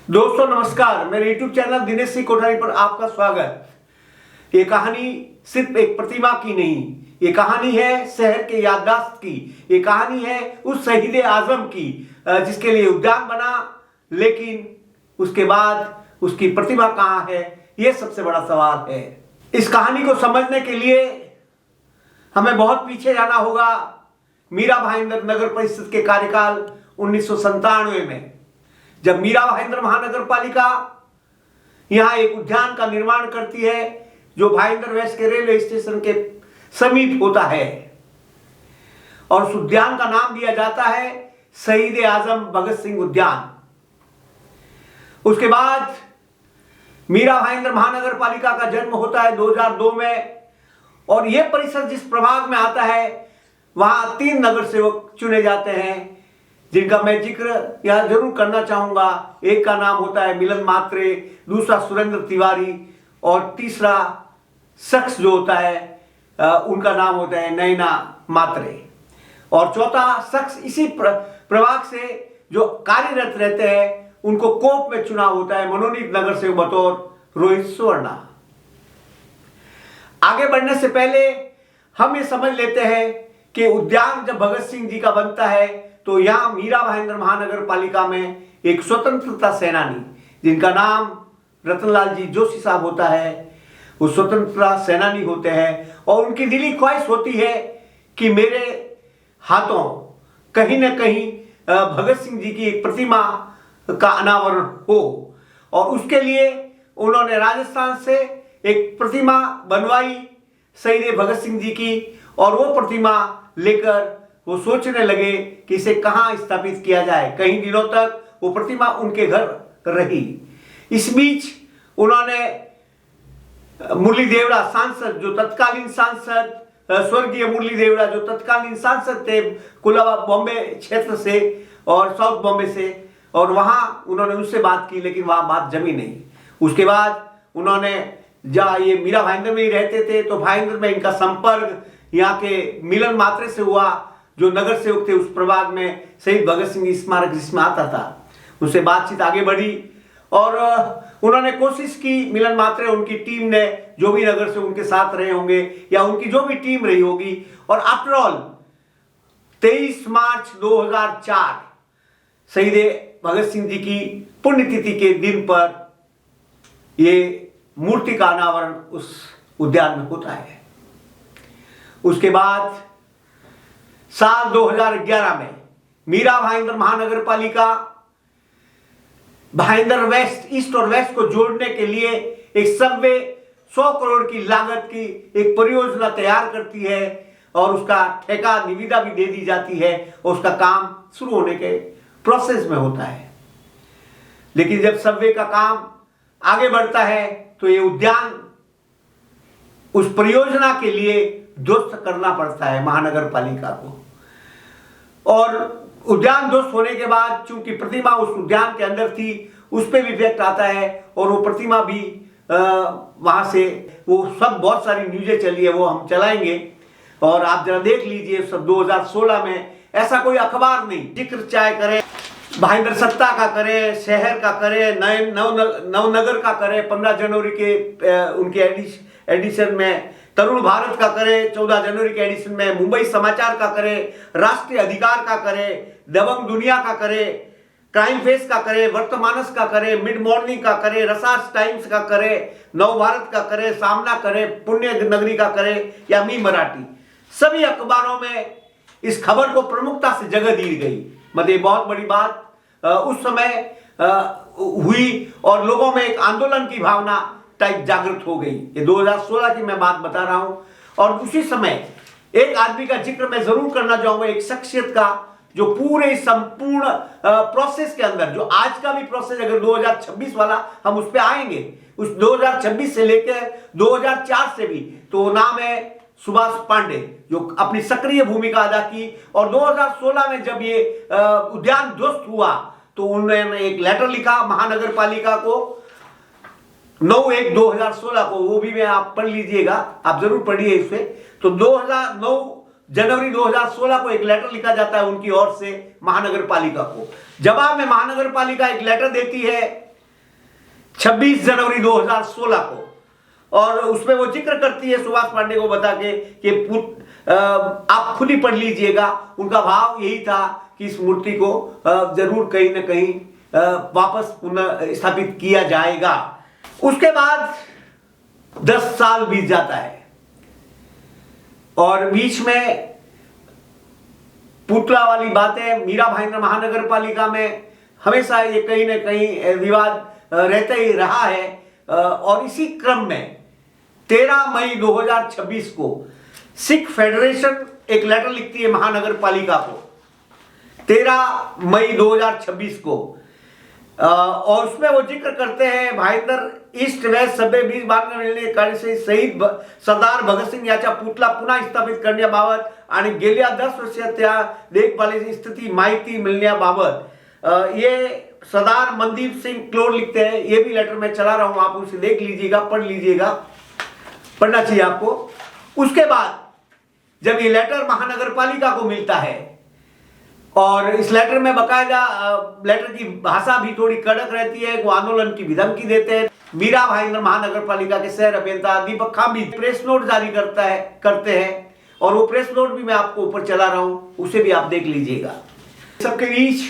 दोस्तों नमस्कार, मेरे YouTube चैनल दिनेश सिंह कोठारी पर आपका स्वागत। ये कहानी सिर्फ एक प्रतिमा की नहीं, ये कहानी है शहर के याददाश्त की। ये कहानी है उस शहीद आजम की जिसके लिए उद्यान बना, लेकिन उसके बाद उसकी प्रतिमा कहाँ है, ये सबसे बड़ा सवाल है। इस कहानी को समझने के लिए हमें बहुत पीछे जाना होगा। मीरा भाईंदर नगर परिषद के कार्यकाल 1997 में, जब मीरा भाईंदर महानगर पालिका यहां एक उद्यान का निर्माण करती है जो भाईंदर वेस्ट के रेलवे स्टेशन के समीप होता है, और उस उद्यान का नाम दिया जाता है शहीद आजम भगत सिंह उद्यान। उसके बाद मीरा भाईंदर महानगर पालिका का जन्म होता है 2002 में, और यह परिषद जिस प्रभाग में आता है वहां 3 नगर सेवक चुने जाते हैं जिनका मैं जिक्र यहां जरूर करना चाहूंगा। एक का नाम होता है मिलन मात्रे, दूसरा सुरेंद्र तिवारी, और तीसरा शख्स जो होता है उनका नाम होता है नैना मात्रे, और चौथा शख्स इसी प्रभाग से जो कार्यरत रहते हैं उनको कोप में चुना होता है मनोनीत नगर सेवक बतौर रोहित सुवर्णा। आगे बढ़ने से पहले हम ये समझ लेते हैं कि उद्यान जब भगत सिंह जी का बनता है तो यहां मीरा भाईंदर महानगर पालिका में एक स्वतंत्रता सेनानी जिनका नाम रतनलाल जी जोशी साहब होता है, वो स्वतंत्रता सेनानी होते हैं, और उनकी दिली ख्वाहिश होती है कि मेरे हाथों कहीं ना कहीं भगत सिंह जी की एक प्रतिमा का अनावरण हो, और उसके लिए उन्होंने राजस्थान से एक प्रतिमा बनवाई शहीद भगत सिंह जी की, और वो प्रतिमा लेकर वो सोचने लगे कि इसे कहां स्थापित किया जाए। कई दिनों तक वो प्रतिमा उनके घर रही। इस बीच उन्होंने मुरली देवड़ा सांसद, जो तत्कालीन सांसद स्वर्गीय मुरली देवड़ा जो तत्कालीन सांसद थे कोलाबा बॉम्बे क्षेत्र से और साउथ बॉम्बे से, और वहां उन्होंने उनसे बात की, लेकिन वहां बात जमी नहीं। उसके बाद उन्होंने जहाँ ये मीरा भाईंदर में ही रहते थे तो भाईंदर में इनका संपर्क यहाँ के मिलन मात्रे से हुआ, जो नगर सेवक थे उस प्रभाग में शहीद भगत सिंह स्मारक जिसमें आता था। उनसे बातचीत आगे बढ़ी और उन्होंने कोशिश की, मिलन मात्रे उनकी टीम ने, जो भी नगर से उनके साथ रहे होंगे या उनकी जो भी टीम रही होगी, और आफ्टर ऑल 23 मार्च 2004 शहीद भगत सिंह जी की पुण्यतिथि के दिन पर ये मूर्ति का अनावरण उस उद्यान में होता है। उसके बाद साल 2011 में मीरा भाईंदर महानगर पालिका भाईंदर वेस्ट, ईस्ट और वेस्ट को जोड़ने के लिए एक सबवे 100 करोड़ की लागत की एक परियोजना तैयार करती है, और उसका ठेका निविदा भी दे दी जाती है, और उसका काम शुरू होने के प्रोसेस में होता है। लेकिन जब सबवे का काम आगे बढ़ता है तो ये उद्यान उस परियोजना के लिए दुरुस्त करना पड़ता है महानगर पालिका को, और उद्यान दुरुस्त होने के बाद चूंकि प्रतिमा उस उद्यान के अंदर थी, उस पर भी इफेक्ट आता है, और वो प्रतिमा भी वहां से वो सब बहुत सारी न्यूज़ें चली है, वो हम चलाएंगे और आप जरा देख लीजिए। सब 2016 में ऐसा कोई अखबार नहीं जिक्र चाहे करे भाईंदर सत्ता का करे, शहर का करे, नवनगर का करे, 15 जनवरी के उनके एडिशन में तरुण भारत का करे, 14 जनवरी के एडिशन में मुंबई समाचार का करे, राष्ट्रीय अधिकार का करे, दबंग दुनिया का करे, क्राइम फेस का करे, वर्तमानस का करे, मिड मॉर्निंग का करे, रसास टाइम्स का करे, नव भारत का करे, सामना करे, पुण्य नगरी का करे, या मी मराठी, सभी अखबारों में इस खबर को प्रमुखता से जगह दी गई। मतलब बहुत बड़ी बात उस समय हुई, और लोगों में एक आंदोलन की भावना टाइप जागृत हो गई। ये 2016 की मैं बात बता रहा हूं। और उसी समय एक आदमी का जिक्र मैं जरूर करना चाहूंगा, एक शख्सियत का, जो पूरे संपूर्ण प्रोसेस के अंदर, जो आज का भी प्रोसेस अगर 2026 वाला हम उस पर आएंगे, उस 2026 से लेकर 2004 से भी, तो वो नाम है सुभाष पांडे, जो अपनी सक्रिय भूमिका अदा की। और 2016 में जब ये उद्यान ध्वस्त हुआ तो उन्होंने एक लेटर लिखा महानगर पालिका को, 9/1/2016 को, वो भी मैं आप पढ़ लीजिएगा, आप जरूर पढ़िए इसे। तो 9 जनवरी 2016 को एक लेटर लिखा जाता है उनकी ओर से महानगर पालिका को। जवाब में महानगर पालिका एक लेटर देती है 26 जनवरी 2016 को, और उसमें वो जिक्र करती है सुभाष पांडे को बता के कि आप खुद ही पढ़ लीजिएगा। उनका भाव यही था कि इस मूर्ति को जरूर कहीं ना कहीं वापस पुनः स्थापित किया जाएगा। उसके बाद 10 साल बीत जाता है और बीच में पुतला वाली बातें, मीरा भाईंदर महानगर पालिका में हमेशा ये कहीं ना कहीं विवाद रहता ही रहा है। और इसी क्रम में 13 मई 2026 को सिख फेडरेशन एक लेटर लिखती है महानगर पालिका को, 13 मई 2026 को, और उसमें वो जिक्र करते हैं भाईंदर ईस्ट वेस्ट सभ्य बीज बांधणे कार्य से शहीद सरदार भगत सिंग याचा पुतला पुन्हा स्थापित करण्याबाबत आणि गेल्या 10 वर्षात त्या देखभालीची स्थिती माहिती मिळण्याबाबत ये सरदार मनदीप सिंह क्लोर लिखते हैं। ये भी लेटर मैं चला रहा हूं, आप उसे देख लीजिएगा, पढ़ लीजिएगा, पढ़ना चाहिए आपको। उसके बाद जब ये लेटर महानगर पालिका को मिलता है और इस लेटर में बकायदा लेटर की भाषा भी थोड़ी कड़क रहती है, वो आंदोलन की भी धमकी देते हैं। मीरा भाईंदर महानगर पालिका के शहर अभियंता दीपक खांबी प्रेस नोट जारी करते हैं और वो प्रेस नोट भी मैं आपको ऊपर चला रहा हूं, उसे भी आप देख लीजिएगा। सबके बीच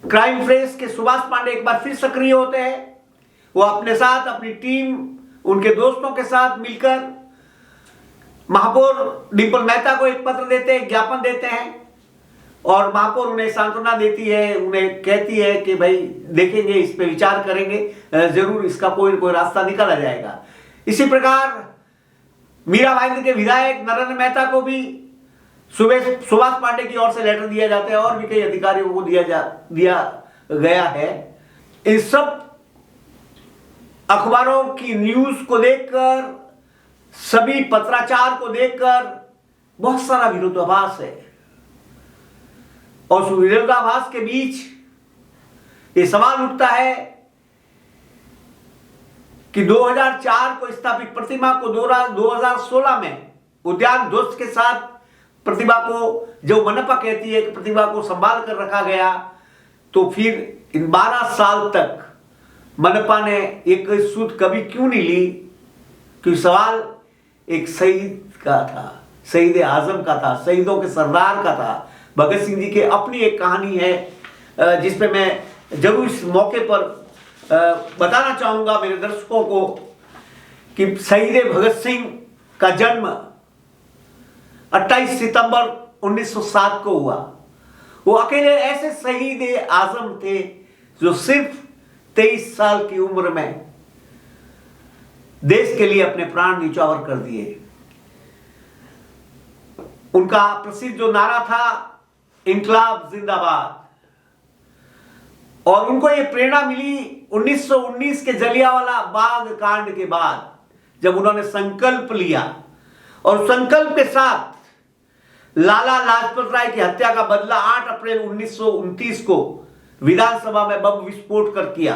क्राइम फ्रेस के सुभाष पांडे एक बार फिर सक्रिय होते हैं। वो अपने साथ अपनी टीम, उनके दोस्तों के साथ मिलकर महापौर डिंपल मेहता को एक पत्र देते हैं, ज्ञापन देते हैं, और महापौर उन्हें सांत्वना देती है, उन्हें कहती है कि भाई देखेंगे, इस पे विचार करेंगे, जरूर इसका कोई ना कोई रास्ता निकाला जाएगा। इसी प्रकार मीरा भाईंदर के विधायक नरेंद्र मेहता को भी सुभाष पांडे की ओर से लेटर दिया जाता है और भी कई अधिकारियों को दिया गया है। इन सब अखबारों की न्यूज को देखकर, सभी पत्राचार को देखकर बहुत सारा विरोधाभास है, और उस विरोधाभास के बीच ये सवाल उठता है कि 2004 को स्थापित प्रतिमा को 2016 में उद्यान ध्वस्त के साथ प्रतिभा को, जो मनपा कहती है कि प्रतिभा को संभाल कर रखा गया, तो फिर इन 12 साल तक मनपा ने एक सूद कभी क्यों नहीं ली? क्योंकि सवाल एक शहीद का था, शहीद आजम का था, शहीदों के सरदार का था। भगत सिंह जी की अपनी एक कहानी है जिसपे मैं जरूर इस मौके पर बताना चाहूंगा मेरे दर्शकों को कि शहीद भगत सिंह का जन्म 28 सितंबर 1907 को हुआ। वो अकेले ऐसे शहीद आजम थे जो सिर्फ 23 साल की उम्र में देश के लिए अपने प्राण न्यौछावर कर दिए। उनका प्रसिद्ध जो नारा था, इनकलाब जिंदाबाद, और उनको ये प्रेरणा मिली 1919 के जलियांवाला बाग कांड के बाद, जब उन्होंने संकल्प लिया और संकल्प के साथ लाला लाजपत राय की हत्या का बदला 8 अप्रैल 1929 को विधानसभा में बम विस्फोट कर किया।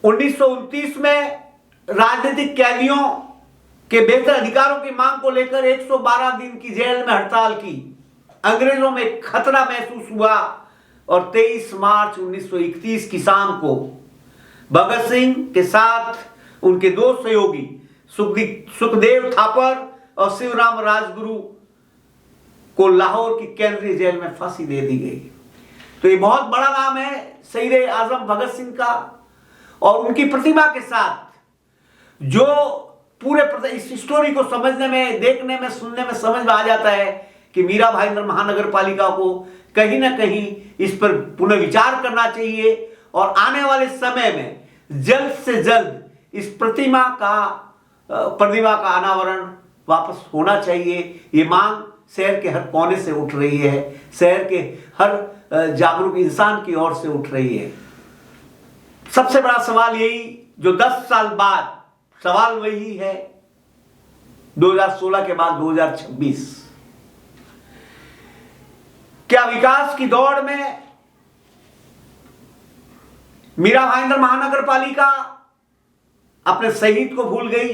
1929 में राजनीतिक कैदियों के बेहतर अधिकारों की मांग को लेकर 112 दिन की जेल में हड़ताल की। अंग्रेजों में खतरा महसूस हुआ और 23 मार्च 1931 की शाम को भगत सिंह के साथ उनके दो सहयोगी सुखदेव थापर और शिवराम राजगुरु को लाहौर की केंद्रीय जेल में फांसी दे दी गई। तो ये बहुत बड़ा नाम है शहीद आजम भगत सिंह का, और उनकी प्रतिमा के साथ जो पूरे इस स्टोरी को समझने में, देखने में, सुनने में समझ में आ जाता है कि मीरा भाईंदर महानगर पालिका को कहीं ना कहीं इस पर पुनर्विचार करना चाहिए और आने वाले समय में जल्द से जल्द इस प्रतिमा का अनावरण वापस होना चाहिए। ये मांग शहर के हर कोने से उठ रही है, शहर के हर जागरूक इंसान की ओर से उठ रही है। सबसे बड़ा सवाल यही, जो 10 साल बाद सवाल वही है, 2016 के बाद 2026, क्या विकास की दौड़ में मीरा भाईंदर महानगर पालिका अपने शहीद को भूल गई?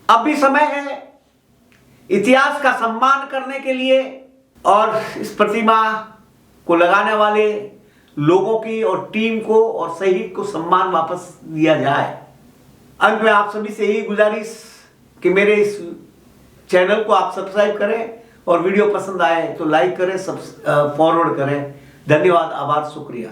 अब भी समय है इतिहास का सम्मान करने के लिए, और इस प्रतिमा को लगाने वाले लोगों की और टीम को और शहीद को सम्मान वापस दिया जाए। अंत में आप सभी से यही गुजारिश कि मेरे इस चैनल को आप सब्सक्राइब करें और वीडियो पसंद आए तो लाइक करें, फॉरवर्ड करें। धन्यवाद, आभार, शुक्रिया।